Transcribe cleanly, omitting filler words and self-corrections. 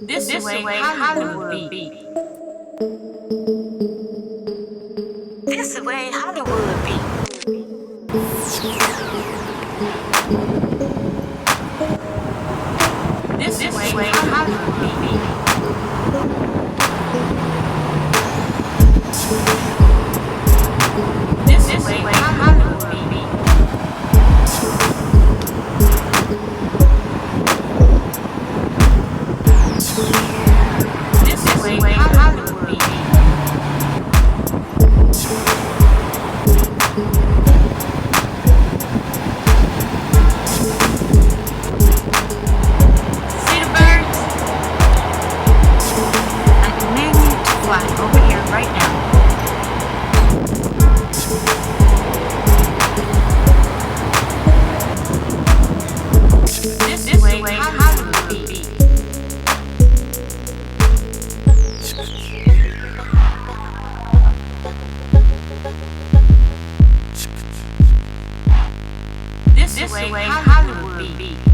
This way Hollywood be. This way Hollywood be. This way Hollywood be. This way Hollywood be. This way Hollywood be. See the birds? I command you to fly over here right now. This way Hollywood be. This way Hollywood be.